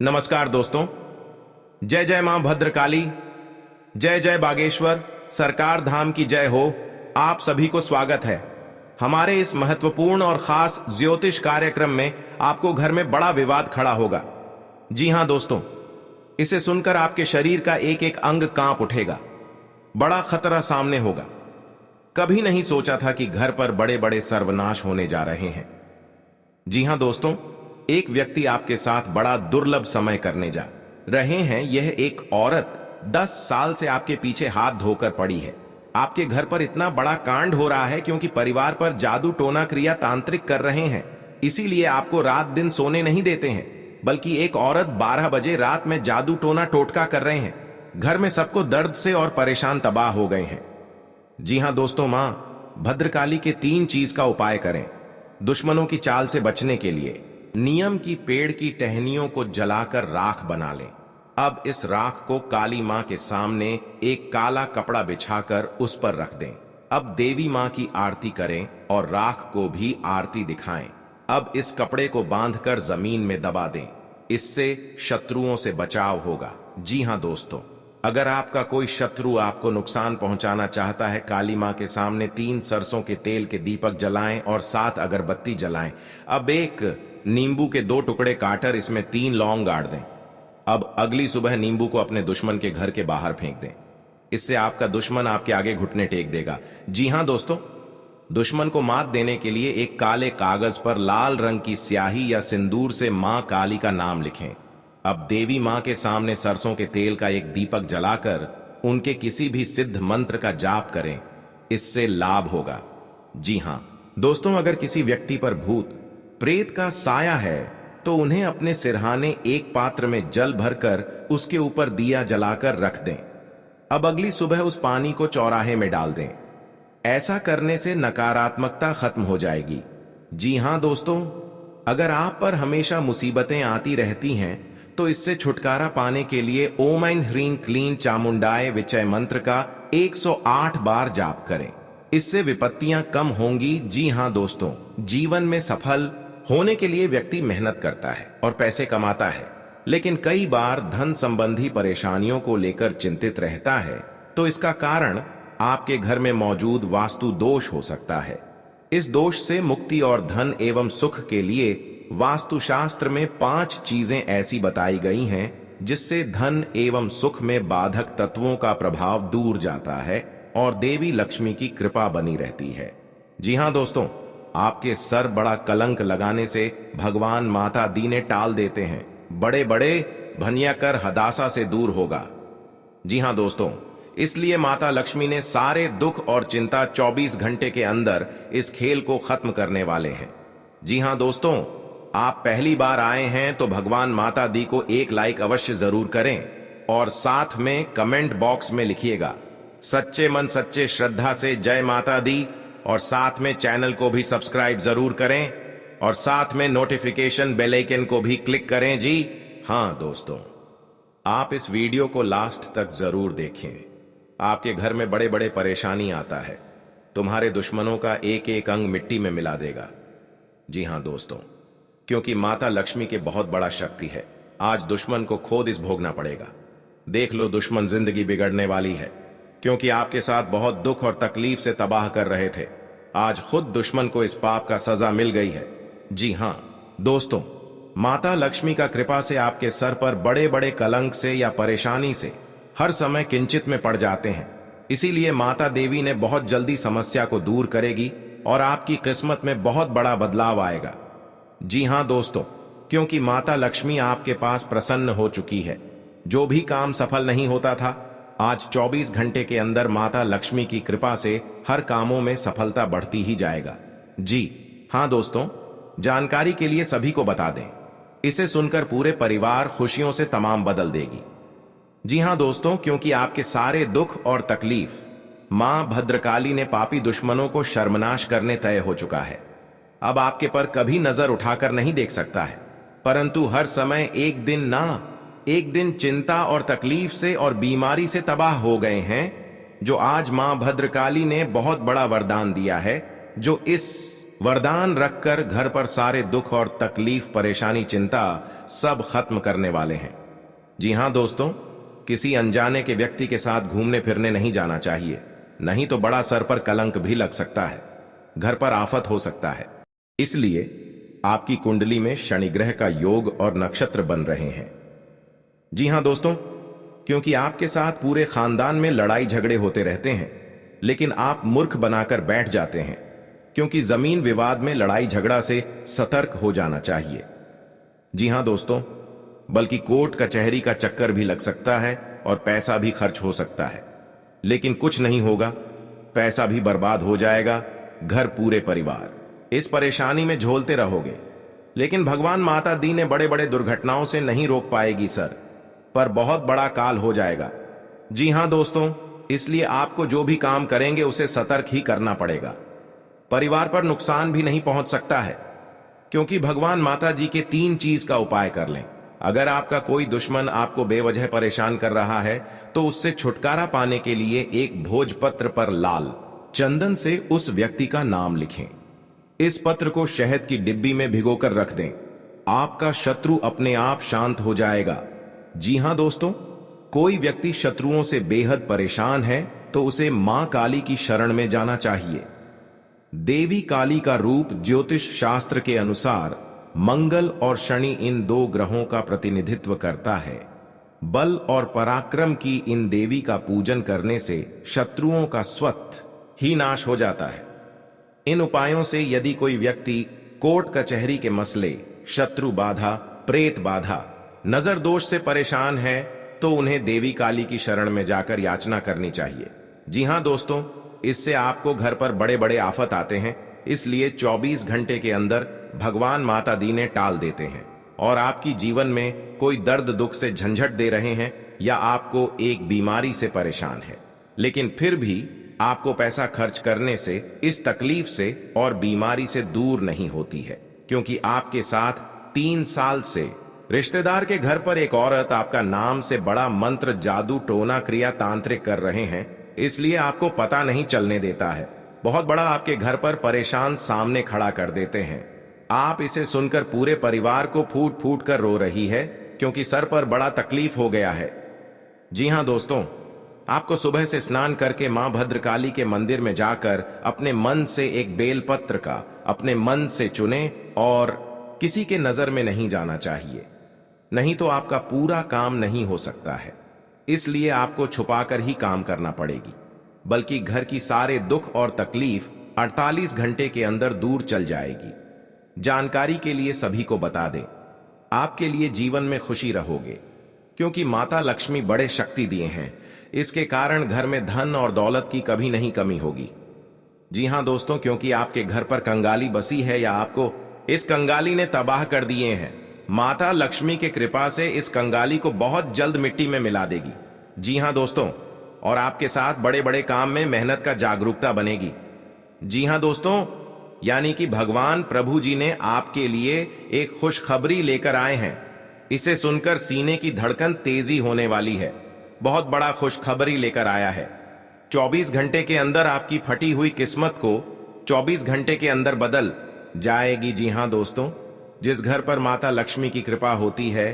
नमस्कार दोस्तों। जय जय मां भद्रकाली, जय जय बागेश्वर, सरकार धाम की जय हो। आप सभी को स्वागत है हमारे इस महत्वपूर्ण और खास ज्योतिष कार्यक्रम में। आपको घर में बड़ा विवाद खड़ा होगा। जी हां दोस्तों, इसे सुनकर आपके शरीर का एक एक अंग कांप उठेगा। बड़ा खतरा सामने होगा। कभी नहीं सोचा था कि घर पर बड़े बड़े सर्वनाश होने जा रहे हैं। जी हां दोस्तों, एक व्यक्ति आपके साथ बड़ा दुर्लभ समय करने जा रहे हैं। यह एक औरत 10 साल से आपके पीछे हाथ धोकर पड़ी है। आपके घर पर इतना बड़ा कांड हो रहा है क्योंकि परिवार पर जादू टोना क्रिया तांत्रिक कर रहे हैं। इसीलिए आपको रात दिन सोने नहीं देते हैं, बल्कि एक औरत 12 बजे रात में जादू टोना टोटका कर रहे हैं। घर में सबको दर्द से और परेशान तबाह हो गए हैं। जी हां दोस्तों, मां भद्रकाली के 3 चीज का उपाय करें दुश्मनों की चाल से बचने के लिए। नियम की पेड़ की टहनियों को जलाकर राख बना लें। अब इस राख को काली मां के सामने एक काला कपड़ा बिछाकर उस पर रख दें। अब देवी मां की आरती करें और राख को भी आरती दिखाएं। अब इस कपड़े को बांधकर जमीन में दबा दें। इससे शत्रुओं से बचाव होगा। जी हां दोस्तों, अगर आपका कोई शत्रु आपको नुकसान पहुंचाना चाहता है, काली मां के सामने 3 सरसों के तेल के दीपक जलाएं और 7 अगरबत्ती जलाएं। अब एक नींबू के 2 टुकड़े काटकर इसमें 3 लौंग गाड़ दें। अब अगली सुबह नींबू को अपने दुश्मन के घर के बाहर फेंक दें। इससे आपका दुश्मन आपके आगे घुटने टेक देगा। जी हां दोस्तों, दुश्मन को मात देने के लिए एक काले कागज पर लाल रंग की स्याही या सिंदूर से मां काली का नाम लिखें। अब देवी मां के सामने सरसों के तेल का एक दीपक जलाकर उनके किसी भी सिद्ध मंत्र का जाप करें। इससे लाभ होगा। जी हां दोस्तों, अगर किसी व्यक्ति पर भूत प्रेत का साया है तो उन्हें अपने सिरहाने एक पात्र में जल भरकर उसके ऊपर दिया जलाकर रख दें। अब अगली सुबह उस पानी को चौराहे में डाल दें। ऐसा करने से नकारात्मकता खत्म हो जाएगी। जी हां दोस्तों, अगर आप पर हमेशा मुसीबतें आती रहती हैं तो इससे छुटकारा पाने के लिए ओम ऐं ह्रीं क्लीं चामुंडाय विचय मंत्र का 108 बार जाप करें। इससे विपत्तियां कम होंगी। जी हां दोस्तों, जीवन में सफल होने के लिए व्यक्ति मेहनत करता है और पैसे कमाता है, लेकिन कई बार धन संबंधी परेशानियों को लेकर चिंतित रहता है। तो इसका कारण आपके घर में मौजूद वास्तु दोष हो सकता है। इस दोष से मुक्ति और धन एवं सुख के लिए वास्तुशास्त्र में 5 चीजें ऐसी बताई गई हैं जिससे धन एवं सुख में बाधक तत्वों का प्रभाव दूर जाता है और देवी लक्ष्मी की कृपा बनी रहती है। जी हां दोस्तों, आपके सर बड़ा कलंक लगाने से भगवान माता दी ने टाल देते हैं। बड़े बड़े भनिया कर हदासा से दूर होगा। जी हां दोस्तों, इसलिए माता लक्ष्मी ने सारे दुख और चिंता 24 घंटे के अंदर इस खेल को खत्म करने वाले हैं। जी हां दोस्तों, आप पहली बार आए हैं तो भगवान माता दी को एक लाइक अवश्य जरूर करें और साथ में कमेंट बॉक्स में लिखिएगा सच्चे मन सच्चे श्रद्धा से जय माता दी, और साथ में चैनल को भी सब्सक्राइब जरूर करें और साथ में नोटिफिकेशन बेल आइकन को भी क्लिक करें। जी हां दोस्तों, आप इस वीडियो को लास्ट तक जरूर देखें। आपके घर में बड़े बड़े परेशानी आता है, तुम्हारे दुश्मनों का एक एक अंग मिट्टी में मिला देगा। जी हां दोस्तों, क्योंकि माता लक्ष्मी के बहुत बड़ा शक्ति है। आज दुश्मन को खोद इस भोगना पड़ेगा। देख लो, दुश्मन जिंदगी बिगड़ने वाली है, क्योंकि आपके साथ बहुत दुख और तकलीफ से तबाह कर रहे थे। आज खुद दुश्मन को इस पाप का सजा मिल गई है। जी हां दोस्तों, माता लक्ष्मी का कृपा से आपके सर पर बड़े बड़े कलंक से या परेशानी से हर समय किंचित में पड़ जाते हैं। इसीलिए माता देवी ने बहुत जल्दी समस्या को दूर करेगी और आपकी किस्मत में बहुत बड़ा बदलाव आएगा। जी हां दोस्तों, क्योंकि माता लक्ष्मी आपके पास प्रसन्न हो चुकी है। जो भी काम सफल नहीं होता था, आज 24 घंटे के अंदर माता लक्ष्मी की कृपा से हर कामों में सफलता बढ़ती ही जाएगा। जी हां दोस्तों, जानकारी के लिए सभी को बता दें, इसे सुनकर पूरे परिवार खुशियों से तमाम बदल देगी। जी हां दोस्तों, क्योंकि आपके सारे दुख और तकलीफ मां भद्रकाली ने पापी दुश्मनों को शर्मनाश करने तय हो चुका है। अब आपके पर कभी नजर उठाकर नहीं देख सकता है, परंतु हर समय एक दिन चिंता और तकलीफ से और बीमारी से तबाह हो गए हैं, जो आज मां भद्रकाली ने बहुत बड़ा वरदान दिया है, जो इस वरदान रखकर घर पर सारे दुख और तकलीफ, परेशानी, चिंता सब खत्म करने वाले हैं। जी हां दोस्तों, किसी अनजाने के व्यक्ति के साथ घूमने फिरने नहीं जाना चाहिए, नहीं तो बड़ा सर पर कलंक भी लग सकता है, घर पर आफत हो सकता है। इसलिए आपकी कुंडली में शनि ग्रह का योग और नक्षत्र बन रहे हैं। जी हां दोस्तों, क्योंकि आपके साथ पूरे खानदान में लड़ाई झगड़े होते रहते हैं, लेकिन आप मूर्ख बनाकर बैठ जाते हैं, क्योंकि जमीन विवाद में लड़ाई झगड़ा से सतर्क हो जाना चाहिए। जी हां दोस्तों, बल्कि कोर्ट कचहरी का चक्कर भी लग सकता है और पैसा भी खर्च हो सकता है, लेकिन कुछ नहीं होगा, पैसा भी बर्बाद हो जाएगा, घर पूरे परिवार इस परेशानी में झोलते रहोगे। लेकिन भगवान माता दी ने बड़े बड़े दुर्घटनाओं से नहीं रोक पाएगी सर, पर बहुत बड़ा काल हो जाएगा। जी हां दोस्तों, इसलिए आपको जो भी काम करेंगे उसे सतर्क ही करना पड़ेगा। परिवार पर नुकसान भी नहीं पहुंच सकता है, क्योंकि भगवान माता जी के 3 चीज का उपाय कर लें। अगर आपका कोई दुश्मन आपको बेवजह परेशान कर रहा है तो उससे छुटकारा पाने के लिए एक भोजपत्र पर लाल चंदन से उस व्यक्ति का नाम लिखें। इस पत्र को शहद की डिब्बी में भिगोकर रख दें। आपका शत्रु अपने आप शांत हो जाएगा। जी हां दोस्तों, कोई व्यक्ति शत्रुओं से बेहद परेशान है तो उसे मां काली की शरण में जाना चाहिए। देवी काली का रूप ज्योतिष शास्त्र के अनुसार मंगल और शनि इन 2 ग्रहों का प्रतिनिधित्व करता है। बल और पराक्रम की इन देवी का पूजन करने से शत्रुओं का स्वतः ही नाश हो जाता है। इन उपायों से यदि कोई व्यक्ति कोर्ट कचहरी के मसले, शत्रु बाधा, प्रेत बाधा, नजर दोष से परेशान है तो उन्हें देवी काली की शरण में जाकर याचना करनी चाहिए। जी हां दोस्तों, इससे आपको घर पर बड़े बड़े आफत आते हैं, इसलिए 24 घंटे के अंदर भगवान माता दी ने टाल देते हैं। और आपकी जीवन में कोई दर्द दुख से झंझट दे रहे हैं या आपको एक बीमारी से परेशान है, लेकिन फिर भी आपको पैसा खर्च करने से इस तकलीफ से और बीमारी से दूर नहीं होती है, क्योंकि आपके साथ 3 साल से रिश्तेदार के घर पर एक औरत आपका नाम से बड़ा मंत्र, जादू, टोना क्रिया, तांत्रिक कर रहे हैं, इसलिए आपको पता नहीं चलने देता है। बहुत बड़ा आपके घर पर परेशान सामने खड़ा कर देते हैं। आप इसे सुनकर पूरे परिवार को फूट फूट कर रो रही है, क्योंकि सर पर बड़ा तकलीफ हो गया है। जी हां दोस्तों, आपको सुबह से स्नान करके मां भद्रकाली के मंदिर में जाकर अपने मन से एक बेलपत्र का अपने मन से चुने और किसी के नजर में नहीं जाना चाहिए, नहीं तो आपका पूरा काम नहीं हो सकता है। इसलिए आपको छुपाकर ही काम करना पड़ेगी, बल्कि घर की सारे दुख और तकलीफ 48 घंटे के अंदर दूर चल जाएगी। जानकारी के लिए सभी को बता दें, आपके लिए जीवन में खुशी रहोगे, क्योंकि माता लक्ष्मी बड़े शक्ति दिए हैं। इसके कारण घर में धन और दौलत की कभी नहीं कमी होगी। जी हां दोस्तों, क्योंकि आपके घर पर कंगाली बसी है या आपको इस कंगाली ने तबाह कर दिए हैं, माता लक्ष्मी के कृपा से इस कंगाली को बहुत जल्द मिट्टी में मिला देगी। जी हां दोस्तों, और आपके साथ बड़े बड़े काम में मेहनत का जागरूकता बनेगी। जी हां दोस्तों, यानी कि भगवान प्रभु जी ने आपके लिए एक खुशखबरी लेकर आए हैं। इसे सुनकर सीने की धड़कन तेजी होने वाली है। बहुत बड़ा खुशखबरी लेकर आया है। 24 घंटे के अंदर आपकी फटी हुई किस्मत को 24 घंटे के अंदर बदल जाएगी। जी हां दोस्तों, जिस घर पर माता लक्ष्मी की कृपा होती है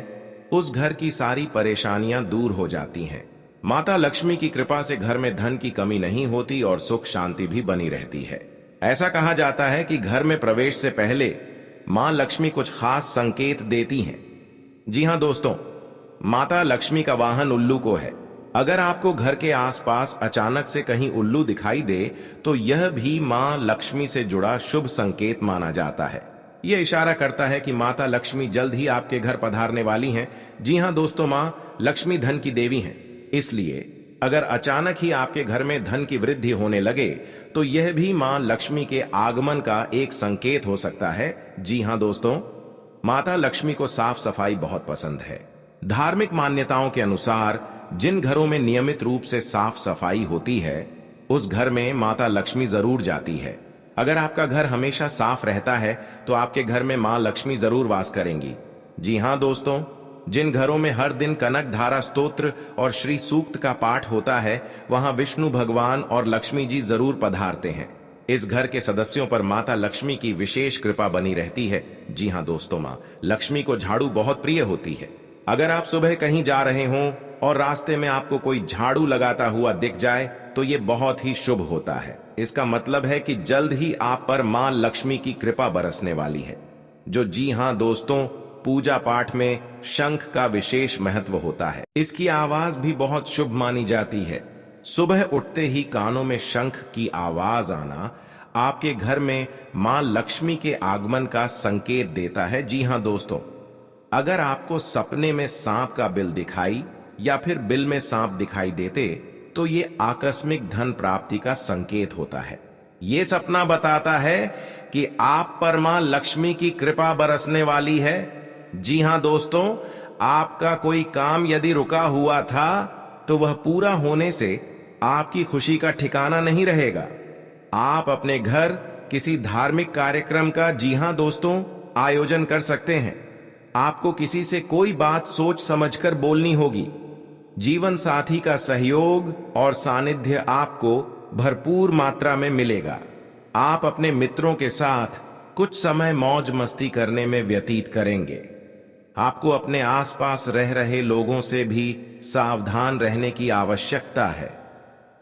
उस घर की सारी परेशानियां दूर हो जाती हैं। माता लक्ष्मी की कृपा से घर में धन की कमी नहीं होती और सुख शांति भी बनी रहती है। ऐसा कहा जाता है कि घर में प्रवेश से पहले मां लक्ष्मी कुछ खास संकेत देती हैं। जी हां दोस्तों, माता लक्ष्मी का वाहन उल्लू को है। अगर आपको घर के आसपास अचानक से कहीं उल्लू दिखाई दे तो यह भी मां लक्ष्मी से जुड़ा शुभ संकेत माना जाता है। यह इशारा करता है कि माता लक्ष्मी जल्द ही आपके घर पधारने वाली हैं। जी हां दोस्तों, मां लक्ष्मी धन की देवी हैं, इसलिए अगर अचानक ही आपके घर में धन की वृद्धि होने लगे तो यह भी मां लक्ष्मी के आगमन का एक संकेत हो सकता है। जी हां दोस्तों, माता लक्ष्मी को साफ सफाई बहुत पसंद है। धार्मिक मान्यताओं के अनुसार जिन घरों में नियमित रूप से साफ सफाई होती है उस घर में माता लक्ष्मी जरूर जाती है। अगर आपका घर हमेशा साफ रहता है तो आपके घर में मां लक्ष्मी जरूर वास करेंगी। जी हां दोस्तों, जिन घरों में हर दिन कनक धारा स्तोत्र और श्री सूक्त का पाठ होता है वहां विष्णु भगवान और लक्ष्मी जी जरूर पधारते हैं। इस घर के सदस्यों पर माता लक्ष्मी की विशेष कृपा बनी रहती है। जी हाँ दोस्तों, माँ लक्ष्मी को झाड़ू बहुत प्रिय होती है। अगर आप सुबह कहीं जा रहे हों और रास्ते में आपको कोई झाड़ू लगाता हुआ दिख जाए तो ये बहुत ही शुभ होता है। इसका मतलब है कि जल्द ही आप पर मां लक्ष्मी की कृपा बरसने वाली है। जी हाँ दोस्तों, पूजा पाठ में शंख का विशेष महत्व होता है। इसकी आवाज भी बहुत शुभ मानी जाती है। सुबह उठते ही कानों में शंख की आवाज आना आपके घर में मां लक्ष्मी के आगमन का संकेत देता है। जी हाँ दोस्तों, अगर आपको सपने में सांप का बिल दिखाई या फिर बिल में सांप दिखाई देते तो ये आकस्मिक धन प्राप्ति का संकेत होता है। ये सपना बताता है कि आप पर मां लक्ष्मी की कृपा बरसने वाली है। जी हाँ दोस्तों, आपका कोई काम यदि रुका हुआ था तो वह पूरा होने से आपकी खुशी का ठिकाना नहीं रहेगा। आप अपने घर किसी धार्मिक कार्यक्रम का, जी हाँ दोस्तों, आयोजन कर सकते हैं। आपको किसी से कोई बात सोच समझकर बोलनी होगी। जीवन साथी का सहयोग और सानिध्य आपको भरपूर मात्रा में मिलेगा। आप अपने मित्रों के साथ कुछ समय मौज मस्ती करने में व्यतीत करेंगे। आपको अपने आसपास रह रहे लोगों से भी सावधान रहने की आवश्यकता है।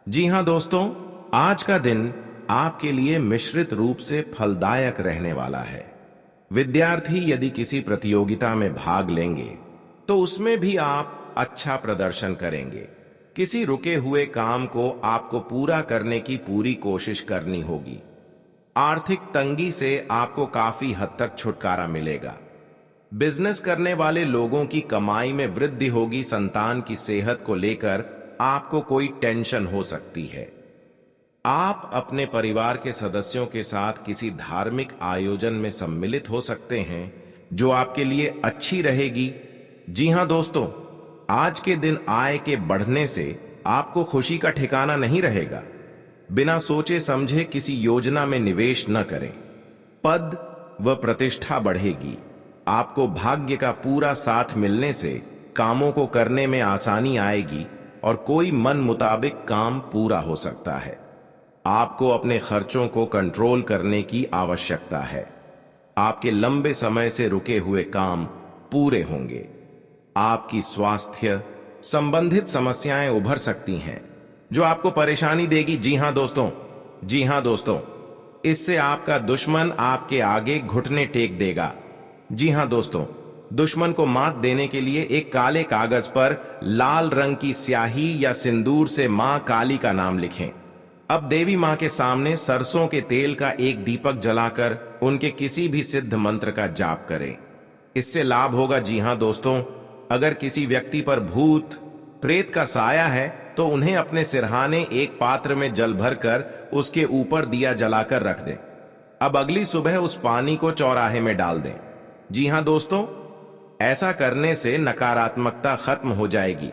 जी हां दोस्तों, आज का दिन आपके लिए मिश्रित रूप से फलदायक रहने वाला है। विद्यार्थी यदि किसी प्रतियोगिता में भाग लेंगे तो उसमें भी आप अच्छा प्रदर्शन करेंगे। किसी रुके हुए काम को आपको पूरा करने की पूरी कोशिश करनी होगी। आर्थिक तंगी से आपको काफी हद तक छुटकारा मिलेगा। बिजनेस करने वाले लोगों की कमाई में वृद्धि होगी। संतान की सेहत को लेकर आपको कोई टेंशन हो सकती है। आप अपने परिवार के सदस्यों के साथ किसी धार्मिक आयोजन में सम्मिलित हो सकते हैं जो आपके लिए अच्छी रहेगी। जी हां दोस्तों, आज के दिन आय के बढ़ने से आपको खुशी का ठिकाना नहीं रहेगा। बिना सोचे समझे किसी योजना में निवेश न करें। पद व प्रतिष्ठा बढ़ेगी। आपको भाग्य का पूरा साथ मिलने से कामों को करने में आसानी आएगी और कोई मन मुताबिक काम पूरा हो सकता है। आपको अपने खर्चों को कंट्रोल करने की आवश्यकता है। आपके लंबे समय से रुके हुए काम पूरे होंगे। आपकी स्वास्थ्य संबंधित समस्याएं उभर सकती हैं जो आपको परेशानी देगी। जी हां दोस्तों, इससे आपका दुश्मन आपके आगे घुटने टेक देगा। जी हां दोस्तों, दुश्मन को मात देने के लिए एक काले कागज पर लाल रंग की स्याही या सिंदूर से मां काली का नाम लिखें। अब देवी मां के सामने सरसों के तेल का एक दीपक जलाकर उनके किसी भी सिद्ध मंत्र का जाप करें। इससे लाभ होगा। जी हां दोस्तों, अगर किसी व्यक्ति पर भूत प्रेत का साया है तो उन्हें अपने सिरहाने एक पात्र में जल भरकर उसके ऊपर दिया जलाकर रख दें। अब अगली सुबह उस पानी को चौराहे में डाल दें। जी हां दोस्तों, ऐसा करने से नकारात्मकता खत्म हो जाएगी।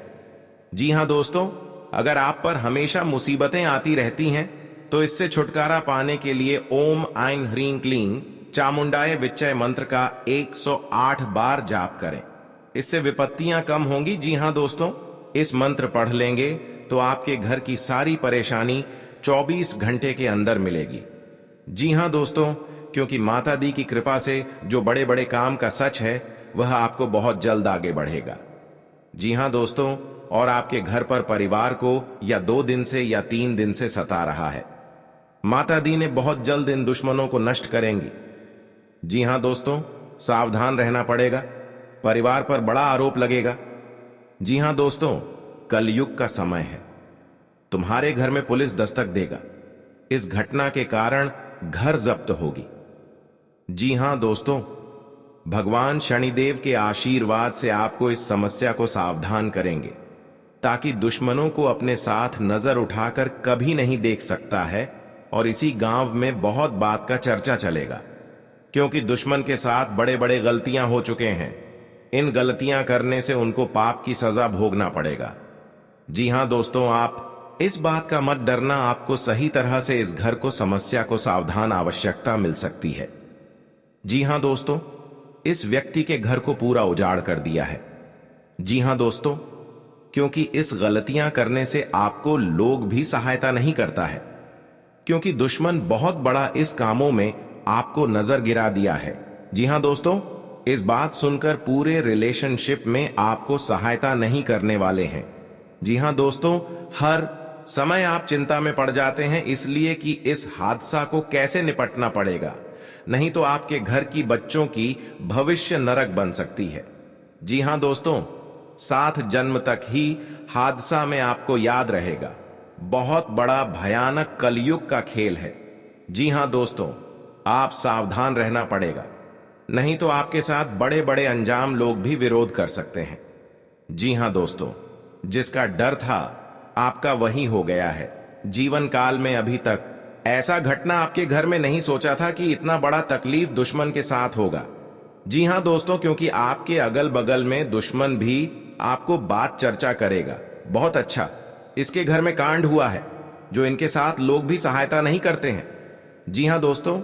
जी हां दोस्तों, अगर आप पर हमेशा मुसीबतें आती रहती हैं तो इससे छुटकारा पाने के लिए ओम ऐं ह्रीं क्लीं चामुंडाय विच्चय मंत्र का 108 बार जाप करें। इससे विपत्तियां कम होंगी। जी हां दोस्तों, इस मंत्र पढ़ लेंगे तो आपके घर की सारी परेशानी 24 घंटे के अंदर मिलेगी। जी हां दोस्तों, क्योंकि माता दी की कृपा से जो बड़े बड़े काम का सच है वह आपको बहुत जल्द आगे बढ़ेगा। जी हां दोस्तों, और आपके घर पर परिवार को या 2 दिन से या 3 दिन से सता रहा है, माता दी ने बहुत जल्द इन दुश्मनों को नष्ट करेंगी। जी हां दोस्तों, सावधान रहना पड़ेगा। परिवार पर बड़ा आरोप लगेगा। जी हां दोस्तों, कलयुग का समय है। तुम्हारे घर में पुलिस दस्तक देगा। इस घटना के कारण घर जब्त होगी। जी हां दोस्तों, भगवान शनिदेव के आशीर्वाद से आपको इस समस्या को सावधान करेंगे ताकि दुश्मनों को अपने साथ नजर उठाकर कभी नहीं देख सकता है। और इसी गांव में बहुत बात का चर्चा चलेगा क्योंकि दुश्मन के साथ बड़े बड़े गलतियां हो चुके हैं। इन गलतियां करने से उनको पाप की सजा भोगना पड़ेगा। जी हां दोस्तों, आप इस बात का मत डरना। आपको सही तरह से इस घर को समस्या को सावधान आवश्यकता मिल सकती है। जी हां दोस्तों, इस व्यक्ति के घर को पूरा उजाड़ कर दिया है। जी हां दोस्तों, क्योंकि इस गलतियां करने से आपको लोग भी सहायता नहीं करता है। क्योंकि दुश्मन बहुत बड़ा इस कामों में आपको नजर गिरा दिया है। जी हां दोस्तों, इस बात सुनकर पूरे रिलेशनशिप में आपको सहायता नहीं करने वाले हैं। जी हां दोस्तों, हर समय आप चिंता में पड़ जाते हैं इसलिए कि इस हादसा को कैसे निपटना पड़ेगा, नहीं तो आपके घर की बच्चों की भविष्य नरक बन सकती है। जी हां दोस्तों, 7 जन्म तक ही हादसा में आपको याद रहेगा। बहुत बड़ा भयानक कलयुग का खेल है। जी हां दोस्तों, आप सावधान रहना पड़ेगा, नहीं तो आपके साथ बड़े बड़े अंजाम लोग भी विरोध कर सकते हैं। जी हां दोस्तों, जिसका डर था आपका वही हो गया है। जीवन काल में अभी तक ऐसा घटना आपके घर में नहीं सोचा था कि इतना बड़ा तकलीफ दुश्मन के साथ होगा। जी हां दोस्तों, क्योंकि आपके अगल बगल में दुश्मन भी आपको बात चर्चा करेगा। बहुत अच्छा, इसके घर में कांड हुआ है जो इनके साथ लोग भी सहायता नहीं करते हैं। जी हां दोस्तों,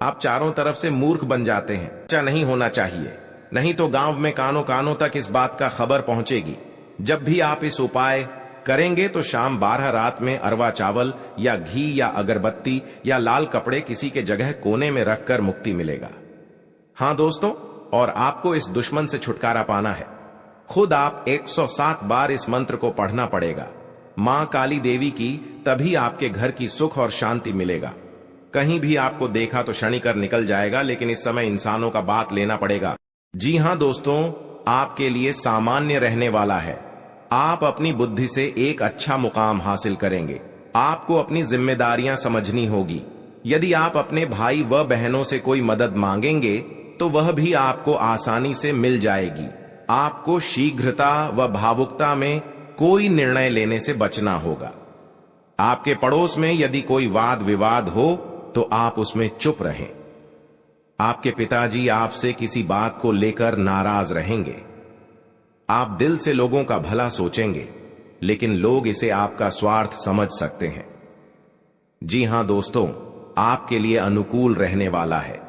आप चारों तरफ से मूर्ख बन जाते हैं। अच्छा नहीं होना चाहिए, नहीं तो गांव में कानों कानों तक इस बात का खबर पहुंचेगी। जब भी आप इस उपाय करेंगे तो शाम 12 रात में अरवा चावल या घी या अगरबत्ती या लाल कपड़े किसी के जगह कोने में रखकर मुक्ति मिलेगा। हां दोस्तों, और आपको इस दुश्मन से छुटकारा पाना है। खुद आप 107 बार इस मंत्र को पढ़ना पड़ेगा। मां काली देवी की, तभी आपके घर की सुख और शांति मिलेगा। कहीं भी आपको देखा तो क्षणिकर निकल जाएगा, लेकिन इस समय इंसानों का बात लेना पड़ेगा। जी हां दोस्तों, आपके लिए सामान्य रहने वाला है। आप अपनी बुद्धि से एक अच्छा मुकाम हासिल करेंगे। आपको अपनी जिम्मेदारियां समझनी होगी। यदि आप अपने भाई व बहनों से कोई मदद मांगेंगे तो वह भी आपको आसानी से मिल जाएगी। आपको शीघ्रता व भावुकता में कोई निर्णय लेने से बचना होगा। आपके पड़ोस में यदि कोई वाद विवाद हो तो आप उसमें चुप रहें। आपके पिताजी आपसे किसी बात को लेकर नाराज रहेंगे। आप दिल से लोगों का भला सोचेंगे, लेकिन लोग इसे आपका स्वार्थ समझ सकते हैं। जी हां दोस्तों, आपके लिए अनुकूल रहने वाला है।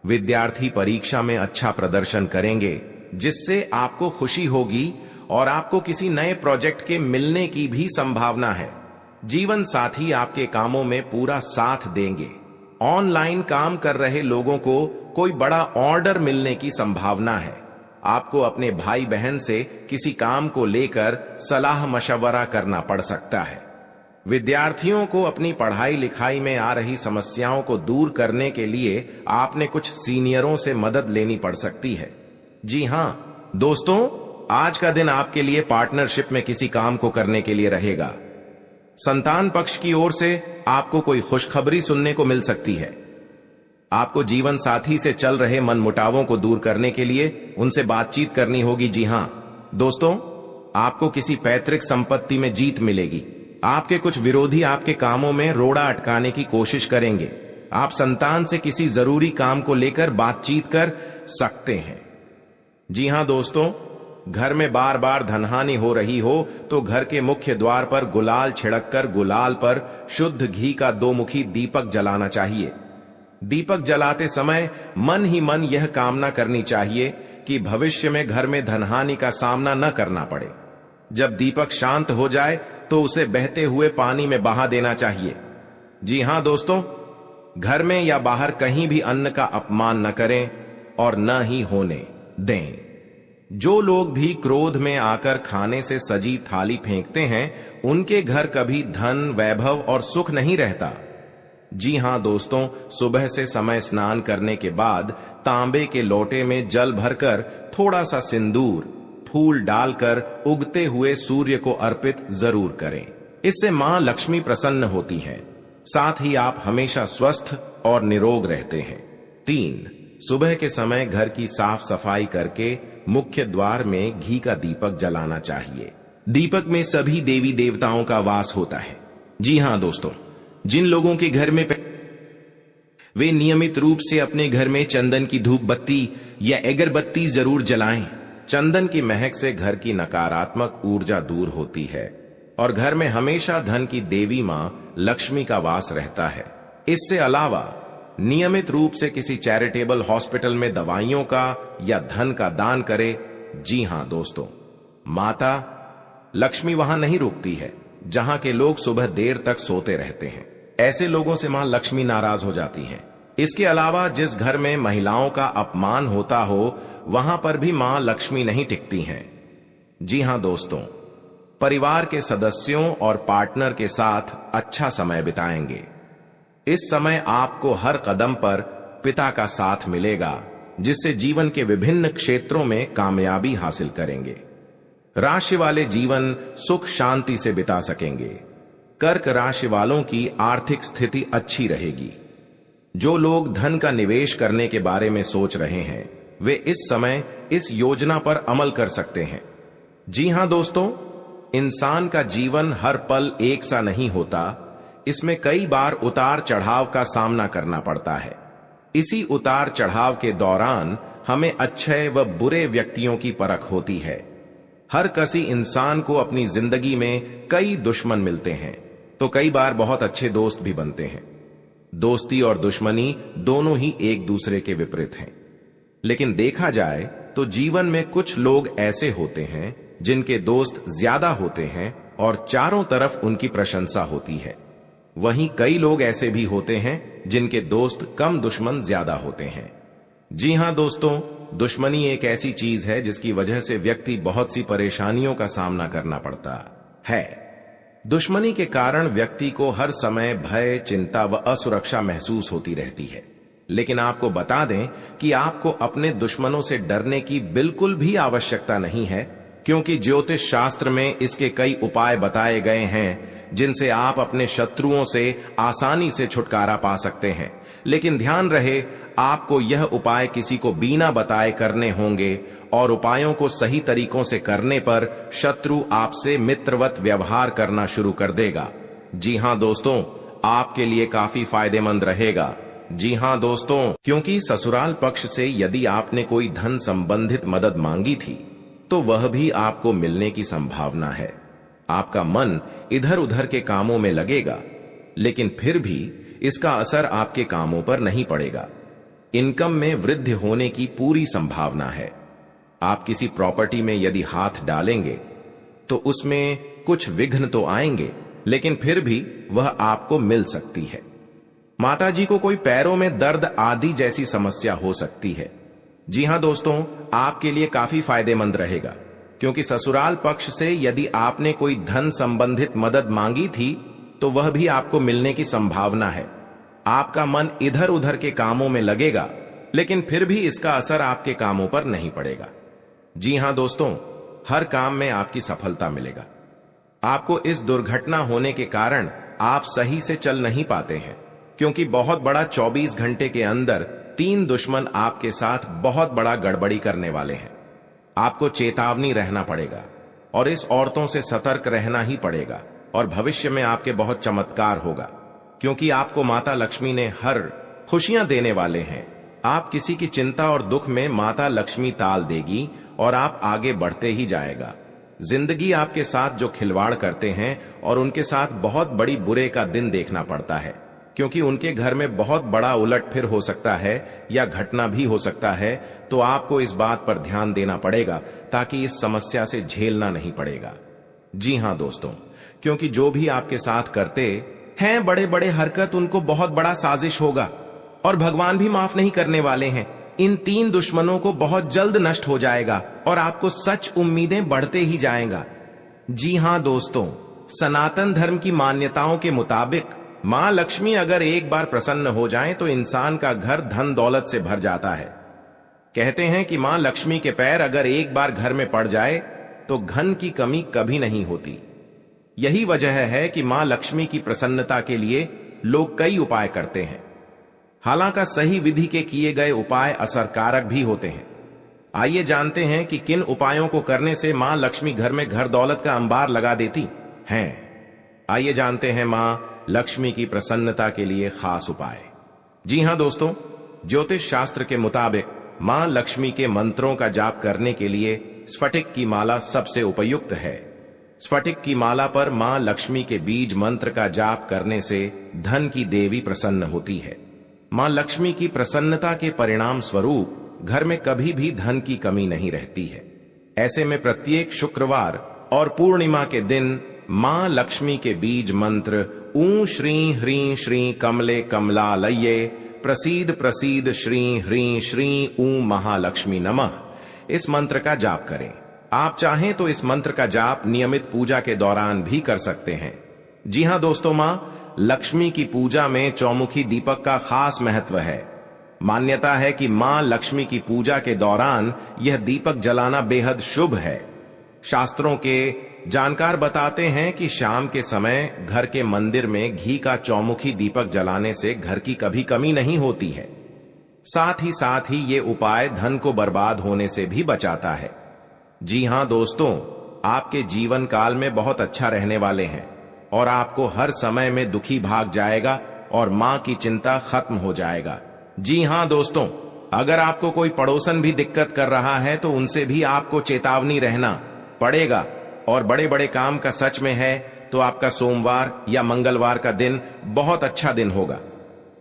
विद्यार्थी परीक्षा में अच्छा प्रदर्शन करेंगे, जिससे आपको खुशी होगी और आपको किसी नए प्रोजेक्ट के मिलने की भी संभावना है। जीवन साथी आपके कामों में पूरा साथ देंगे। ऑनलाइन काम कर रहे लोगों को कोई बड़ा ऑर्डर मिलने की संभावना है। आपको अपने भाई बहन से किसी काम को लेकर सलाह मशवरा करना पड़ सकता है। विद्यार्थियों को अपनी पढ़ाई लिखाई में आ रही समस्याओं को दूर करने के लिए आपने कुछ सीनियरों से मदद लेनी पड़ सकती है। जी हां दोस्तों, आज का दिन आपके लिए पार्टनरशिप में किसी काम को करने के लिए रहेगा। संतान पक्ष की ओर से आपको कोई खुशखबरी सुनने को मिल सकती है। आपको जीवन साथी से चल रहे मनमुटावों को दूर करने के लिए उनसे बातचीत करनी होगी। जी हां दोस्तों, आपको किसी पैतृक संपत्ति में जीत मिलेगी। आपके कुछ विरोधी आपके कामों में रोड़ा अटकाने की कोशिश करेंगे। आप संतान से किसी जरूरी काम को लेकर बातचीत कर सकते हैं। जी हां दोस्तों, घर में बार बार धनहानि हो रही हो तो घर के मुख्य द्वार पर गुलाल छिड़ककर गुलाल पर शुद्ध घी का 2 मुखी दीपक जलाना चाहिए। दीपक जलाते समय मन ही मन यह कामना करनी चाहिए कि भविष्य में घर में धनहानि का सामना न करना पड़े। जब दीपक शांत हो जाए तो उसे बहते हुए पानी में बहा देना चाहिए। जी हां दोस्तों, घर में या बाहर कहीं भी अन्न का अपमान न करें और न ही होने दें। जो लोग भी क्रोध में आकर खाने से सजी थाली फेंकते हैं, उनके घर कभी धन, वैभव और सुख नहीं रहता। जी हां दोस्तों, सुबह से समय स्नान करने के बाद तांबे के लोटे में जल भरकर थोड़ा सा सिंदूर, फूल डालकर उगते हुए सूर्य को अर्पित जरूर करें। इससे मां लक्ष्मी प्रसन्न होती है। साथ ही आप हमेशा स्वस्थ और निरोग रहते हैं। 3, सुबह के समय घर की साफ सफाई करके मुख्य द्वार में घी का दीपक जलाना चाहिए। दीपक में सभी देवी देवताओं का वास होता है। जी हां दोस्तों, जिन लोगों के घर में वे नियमित रूप से अपने घर में चंदन की धूप बत्ती या अगरबत्ती जरूर जलाएं। चंदन की महक से घर की नकारात्मक ऊर्जा दूर होती है और घर में हमेशा धन की देवी मां लक्ष्मी का वास रहता है। इससे अलावा नियमित रूप से किसी चैरिटेबल हॉस्पिटल में दवाइयों का या धन का दान करे। जी हां दोस्तों, माता लक्ष्मी वहां नहीं रुकती है जहां के लोग सुबह देर तक सोते रहते हैं। ऐसे लोगों से मां लक्ष्मी नाराज हो जाती हैं। इसके अलावा जिस घर में महिलाओं का अपमान होता हो वहां पर भी मां लक्ष्मी नहीं टिकती हैं। जी हां दोस्तों, परिवार के सदस्यों और पार्टनर के साथ अच्छा समय बिताएंगे। इस समय आपको हर कदम पर पिता का साथ मिलेगा, जिससे जीवन के विभिन्न क्षेत्रों में कामयाबी हासिल करेंगे। राशि वाले जीवन सुख शांति से बिता सकेंगे। कर्क राशि वालों की आर्थिक स्थिति अच्छी रहेगी। जो लोग धन का निवेश करने के बारे में सोच रहे हैं वे इस समय इस योजना पर अमल कर सकते हैं। जी हां दोस्तों, इंसान का जीवन हर पल एक सा नहीं होता। इसमें कई बार उतार चढ़ाव का सामना करना पड़ता है। इसी उतार चढ़ाव के दौरान हमें अच्छे व बुरे व्यक्तियों की परख होती है। हर किसी इंसान को अपनी जिंदगी में कई दुश्मन मिलते हैं तो कई बार बहुत अच्छे दोस्त भी बनते हैं। दोस्ती और दुश्मनी दोनों ही एक दूसरे के विपरीत हैं। लेकिन देखा जाए तो जीवन में कुछ लोग ऐसे होते हैं जिनके दोस्त ज्यादा होते हैं और चारों तरफ उनकी प्रशंसा होती है। वहीं कई लोग ऐसे भी होते हैं जिनके दोस्त कम, दुश्मन ज्यादा होते हैं। जी हां दोस्तों, दुश्मनी एक ऐसी चीज है जिसकी वजह से व्यक्ति बहुत सी परेशानियों का सामना करना पड़ता है। दुश्मनी के कारण व्यक्ति को हर समय भय, चिंता व असुरक्षा महसूस होती रहती है। लेकिन आपको बता दें कि आपको अपने दुश्मनों से डरने की बिल्कुल भी आवश्यकता नहीं है, क्योंकि ज्योतिष शास्त्र में इसके कई उपाय बताए गए हैं जिनसे आप अपने शत्रुओं से आसानी से छुटकारा पा सकते हैं। लेकिन ध्यान रहे, आपको यह उपाय किसी को बिना बताए करने होंगे और उपायों को सही तरीकों से करने पर शत्रु आपसे मित्रवत व्यवहार करना शुरू कर देगा। जी हां दोस्तों, आपके लिए काफी फायदेमंद रहेगा। जी हां दोस्तों, क्योंकि ससुराल पक्ष से यदि आपने कोई धन संबंधित मदद मांगी थी तो वह भी आपको मिलने की संभावना है। आपका मन इधर उधर के कामों में लगेगा, लेकिन फिर भी इसका असर आपके कामों पर नहीं पड़ेगा। इनकम में वृद्धि होने की पूरी संभावना है। आप किसी प्रॉपर्टी में यदि हाथ डालेंगे तो उसमें कुछ विघ्न तो आएंगे, लेकिन फिर भी वह आपको मिल सकती है। माताजी को कोई पैरों में दर्द आदि जैसी समस्या हो सकती है। जी हां दोस्तों, आपके लिए काफी फायदेमंद रहेगा, क्योंकि ससुराल पक्ष से यदि आपने कोई धन संबंधित मदद मांगी थी तो वह भी आपको मिलने की संभावना है। आपका मन इधर उधर के कामों में लगेगा, लेकिन फिर भी इसका असर आपके कामों पर नहीं पड़ेगा। जी हां दोस्तों, हर काम में आपकी सफलता मिलेगा। आपको इस दुर्घटना होने के कारण आप सही से चल नहीं पाते हैं, क्योंकि बहुत बड़ा 24 घंटे के अंदर 3 दुश्मन आपके साथ बहुत बड़ा गड़बड़ी करने वाले हैं। आपको चेतावनी रहना पड़ेगा और इस औरतों से सतर्क रहना ही पड़ेगा। और भविष्य में आपके बहुत चमत्कार होगा, क्योंकि आपको माता लक्ष्मी ने हर खुशियां देने वाले हैं। आप किसी की चिंता और दुख में माता लक्ष्मी ताल देगी और आप आगे बढ़ते ही जाएगा। जिंदगी आपके साथ जो खिलवाड़ करते हैं और उनके साथ बहुत बड़ी बुरे का दिन देखना पड़ता है, क्योंकि उनके घर में बहुत बड़ा उलटफेर हो सकता है या घटना भी हो सकता है। तो आपको इस बात पर ध्यान देना पड़ेगा ताकि इस समस्या से झेलना नहीं पड़ेगा। जी हां दोस्तों, क्योंकि जो भी आपके साथ करते हैं बड़े बड़े हरकत, उनको बहुत बड़ा साजिश होगा और भगवान भी माफ नहीं करने वाले हैं। इन 3 दुश्मनों को बहुत जल्द नष्ट हो जाएगा और आपको सच उम्मीदें बढ़ते ही जाएगा। जी हां दोस्तों, सनातन धर्म की मान्यताओं के मुताबिक मां लक्ष्मी अगर एक बार प्रसन्न हो जाएं तो इंसान का घर धन दौलत से भर जाता है। कहते हैं कि मां लक्ष्मी के पैर अगर एक बार घर में पड़ जाए तो धन की कमी कभी नहीं होती। यही वजह है कि मां लक्ष्मी की प्रसन्नता के लिए लोग कई उपाय करते हैं। हालांकि सही विधि के किए गए उपाय असरकारक भी होते हैं। आइए जानते हैं कि किन उपायों को करने से मां लक्ष्मी घर में घर दौलत का अंबार लगा देती हैं। आइए जानते हैं मां लक्ष्मी की प्रसन्नता के लिए खास उपाय। जी हां दोस्तों, ज्योतिष शास्त्र के मुताबिक मां लक्ष्मी के मंत्रों का जाप करने के लिए स्फटिक की माला सबसे उपयुक्त है। स्फटिक की माला पर मां लक्ष्मी के बीज मंत्र का जाप करने से धन की देवी प्रसन्न होती है। मां लक्ष्मी की प्रसन्नता के परिणाम स्वरूप घर में कभी भी धन की कमी नहीं रहती है। ऐसे में प्रत्येक शुक्रवार और पूर्णिमा के दिन मां लक्ष्मी के बीज मंत्र ऊ श्री ह्रीं श्री कमले कमलालये प्रसीद प्रसीद श्री ह्रीं श्री ऊ महालक्ष्मी नमः। इस मंत्र का जाप करें। आप चाहें तो इस मंत्र का जाप नियमित पूजा के दौरान भी कर सकते हैं। जी हां दोस्तों, मां लक्ष्मी की पूजा में चौमुखी दीपक का खास महत्व है। मान्यता है कि मां लक्ष्मी की पूजा के दौरान यह दीपक जलाना बेहद शुभ है। शास्त्रों के जानकार बताते हैं कि शाम के समय घर के मंदिर में घी का चौमुखी दीपक जलाने से घर की कभी कमी नहीं होती है। साथ ही ये उपाय धन को बर्बाद होने से भी बचाता है। जी हां दोस्तों, आपके जीवन काल में बहुत अच्छा रहने वाले हैं और आपको हर समय में दुखी भाग जाएगा और मां की चिंता खत्म हो जाएगा। जी हां दोस्तों, अगर आपको कोई पड़ोसन भी दिक्कत कर रहा है तो उनसे भी आपको चेतावनी रहना पड़ेगा। और बड़े बड़े काम का सच में है तो आपका सोमवार या मंगलवार का दिन बहुत अच्छा दिन होगा।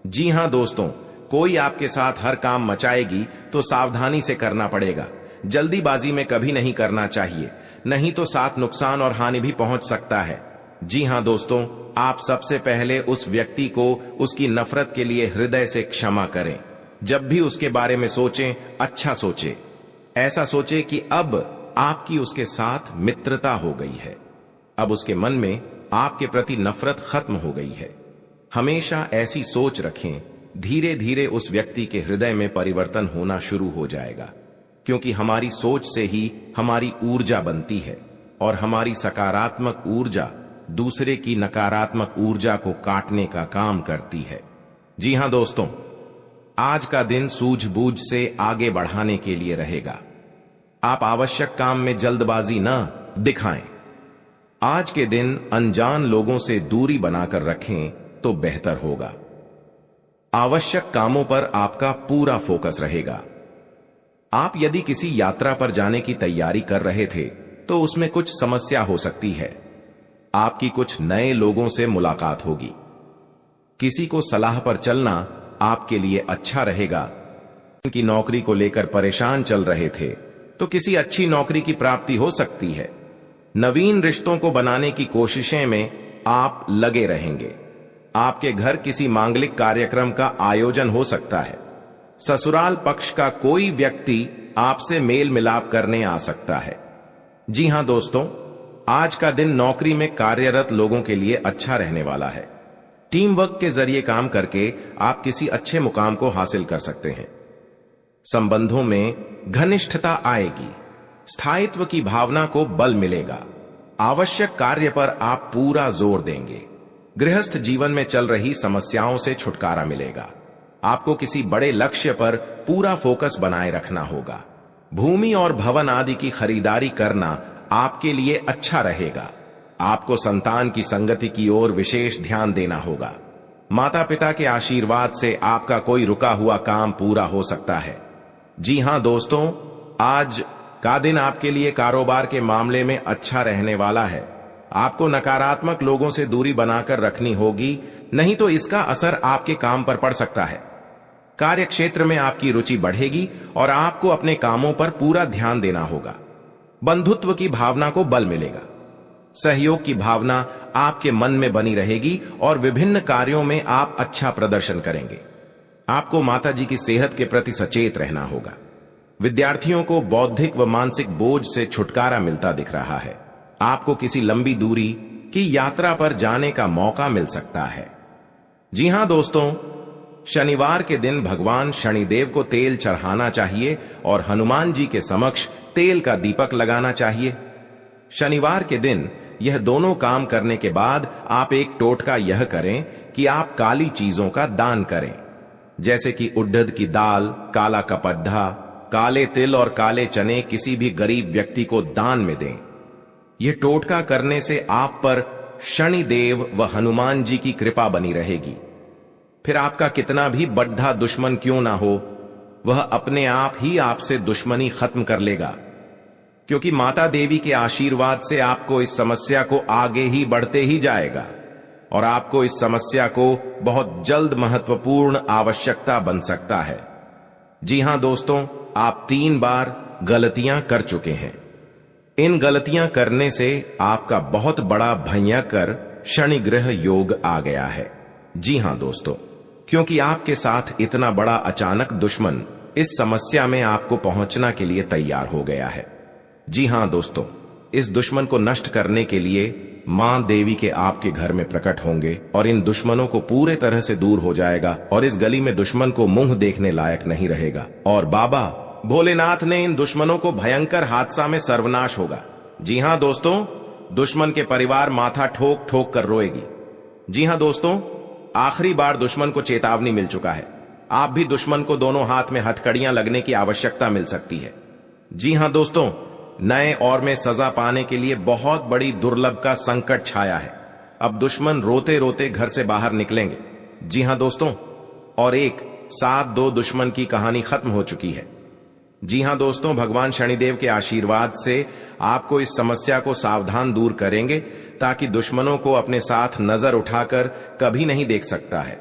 जी हां दोस्तों, कोई आपके साथ हर काम मचाएगी तो सावधानी से करना पड़ेगा। जल्दीबाजी में कभी नहीं करना चाहिए, नहीं तो साथ नुकसान और हानि भी पहुंच सकता है। जी हां दोस्तों, आप सबसे पहले उस व्यक्ति को उसकी नफरत के लिए हृदय से क्षमा करें। जब भी उसके बारे में सोचें, अच्छा सोचें। ऐसा सोचें कि अब आपकी उसके साथ मित्रता हो गई है, अब उसके मन में आपके प्रति नफरत खत्म हो गई है। हमेशा ऐसी सोच रखें। धीरे धीरे उस व्यक्ति के हृदय में परिवर्तन होना शुरू हो जाएगा, क्योंकि हमारी सोच से ही हमारी ऊर्जा बनती है और हमारी सकारात्मक ऊर्जा दूसरे की नकारात्मक ऊर्जा को काटने का काम करती है। जी हां दोस्तों, आज का दिन सूझबूझ से आगे बढ़ाने के लिए रहेगा। आप आवश्यक काम में जल्दबाजी न दिखाएं। आज के दिन अनजान लोगों से दूरी बनाकर रखें तो बेहतर होगा। आवश्यक कामों पर आपका पूरा फोकस रहेगा। आप यदि किसी यात्रा पर जाने की तैयारी कर रहे थे तो उसमें कुछ समस्या हो सकती है। आपकी कुछ नए लोगों से मुलाकात होगी। किसी को सलाह पर चलना आपके लिए अच्छा रहेगा। कि नौकरी को लेकर परेशान चल रहे थे तो किसी अच्छी नौकरी की प्राप्ति हो सकती है। नवीन रिश्तों को बनाने की कोशिशें में आप लगे रहेंगे। आपके घर किसी मांगलिक कार्यक्रम का आयोजन हो सकता है। ससुराल पक्ष का कोई व्यक्ति आपसे मेल मिलाप करने आ सकता है। जी हां दोस्तों, आज का दिन नौकरी में कार्यरत लोगों के लिए अच्छा रहने वाला है। टीम वर्क के जरिए काम करके आप किसी अच्छे मुकाम को हासिल कर सकते हैं। संबंधों में घनिष्ठता आएगी। स्थायित्व की भावना को बल मिलेगा। आवश्यक कार्य पर आप पूरा जोर देंगे। गृहस्थ जीवन में चल रही समस्याओं से छुटकारा मिलेगा। आपको किसी बड़े लक्ष्य पर पूरा फोकस बनाए रखना होगा। भूमि और भवन आदि की खरीदारी करना आपके लिए अच्छा रहेगा। आपको संतान की संगति की ओर विशेष ध्यान देना होगा। माता पिता के आशीर्वाद से आपका कोई रुका हुआ काम पूरा हो सकता है। जी हां दोस्तों, आज का दिन आपके लिए कारोबार के मामले में अच्छा रहने वाला है। आपको नकारात्मक लोगों से दूरी बनाकर रखनी होगी, नहीं तो इसका असर आपके काम पर पड़ सकता है। कार्य क्षेत्र में आपकी रुचि बढ़ेगी और आपको अपने कामों पर पूरा ध्यान देना होगा। बंधुत्व की भावना को बल मिलेगा। सहयोग की भावना आपके मन में बनी रहेगी और विभिन्न कार्यों में आप अच्छा प्रदर्शन करेंगे। आपको माताजी की सेहत के प्रति सचेत रहना होगा। विद्यार्थियों को बौद्धिक व मानसिक बोझ से छुटकारा मिलता दिख रहा है। आपको किसी लंबी दूरी की यात्रा पर जाने का मौका मिल सकता है। जी हां दोस्तों, शनिवार के दिन भगवान शनिदेव को तेल चढ़ाना चाहिए और हनुमान जी के समक्ष तेल का दीपक लगाना चाहिए। शनिवार के दिन यह दोनों काम करने के बाद आप एक टोटका यह करें कि आप काली चीजों का दान करें, जैसे कि उड़द की दाल, काला कपड्ढा, काले तिल और काले चने किसी भी गरीब व्यक्ति को दान में दें। यह टोटका करने से आप पर शनिदेव व हनुमान जी की कृपा बनी रहेगी। फिर आपका कितना भी बड्ढा दुश्मन क्यों ना हो, वह अपने आप ही आपसे दुश्मनी खत्म कर लेगा, क्योंकि माता देवी के आशीर्वाद से आपको इस समस्या को आगे ही बढ़ते ही जाएगा और आपको इस समस्या को बहुत जल्द महत्वपूर्ण आवश्यकता बन सकता है। जी हां दोस्तों, आप 3 बार गलतियां कर चुके हैं। इन गलतियां करने से आपका बहुत बड़ा भयंकर शनि ग्रह योग आ गया है। जी हां दोस्तों, क्योंकि आपके साथ इतना बड़ा अचानक दुश्मन इस समस्या में आपको पहुंचना के लिए तैयार हो गया है। जी हां दोस्तों, इस दुश्मन को नष्ट करने के लिए मां देवी के आपके घर में प्रकट होंगे और इन दुश्मनों को पूरे तरह से दूर हो जाएगा और इस गली में दुश्मन को मुंह देखने लायक नहीं रहेगा और बाबा भोलेनाथ ने इन दुश्मनों को भयंकर हादसा में सर्वनाश होगा। जी हां दोस्तों, दुश्मन के परिवार माथा ठोक ठोक कर रोएगी। जी हां दोस्तों, आखिरी बार दुश्मन को चेतावनी मिल चुका है। आप भी दुश्मन को दोनों हाथ में हथकड़ियां लगने की आवश्यकता मिल सकती है। जी हां दोस्तों, नए और में सजा पाने के लिए बहुत बड़ी दुर्लभ का संकट छाया है। अब दुश्मन रोते रोते घर से बाहर निकलेंगे। जी हां दोस्तों, और एक 7-2 दुश्मन की कहानी खत्म हो चुकी है। जी हां दोस्तों, भगवान शनिदेव के आशीर्वाद से आपको इस समस्या को सावधान दूर करेंगे ताकि दुश्मनों को अपने साथ नजर उठाकर कभी नहीं देख सकता है।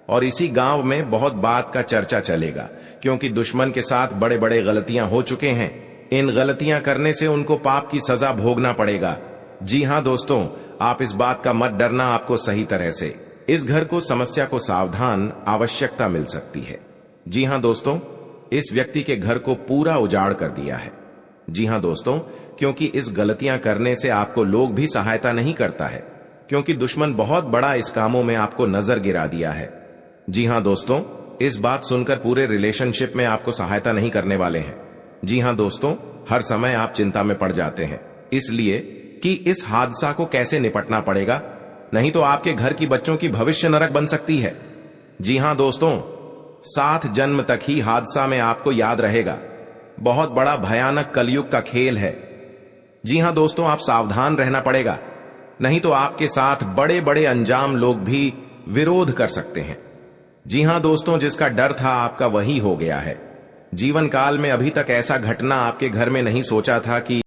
और इसी गांव में बहुत बात का चर्चा चलेगा क्योंकि दुश्मन के साथ बड़े बड़े गलतियां हो चुके हैं। इन गलतियां करने से उनको पाप की सजा भोगना पड़ेगा। जी हां दोस्तों, आप इस बात का मत डरना, आपको सही तरह से इस घर को समस्या को सावधान आवश्यकता मिल सकती है। जी हां दोस्तों, इस व्यक्ति के घर को पूरा उजाड़ कर दिया है। जी हां दोस्तों, क्योंकि इस गलतियां करने से आपको लोग भी सहायता नहीं करता है क्योंकि दुश्मन बहुत बड़ा इस कामों में आपको नजर गिरा दिया है। जी हां दोस्तों, इस बात सुनकर पूरे रिलेशनशिप में आपको सहायता नहीं करने वाले हैं। जी हां दोस्तों, हर समय आप चिंता में पड़ जाते हैं इसलिए कि इस हादसा को कैसे निपटना पड़ेगा, नहीं तो आपके घर की बच्चों की भविष्य नरक बन सकती है। जी हां दोस्तों, 7 जन्म तक ही हादसा में आपको याद रहेगा। बहुत बड़ा भयानक कलयुग का खेल है। जी हां दोस्तों, आप सावधान रहना पड़ेगा, नहीं तो आपके साथ बड़े बड़े अंजाम लोग भी विरोध कर सकते हैं। जी हां दोस्तों, जिसका डर था आपका वही हो गया है। जीवन काल में अभी तक ऐसा घटना आपके घर में नहीं सोचा था कि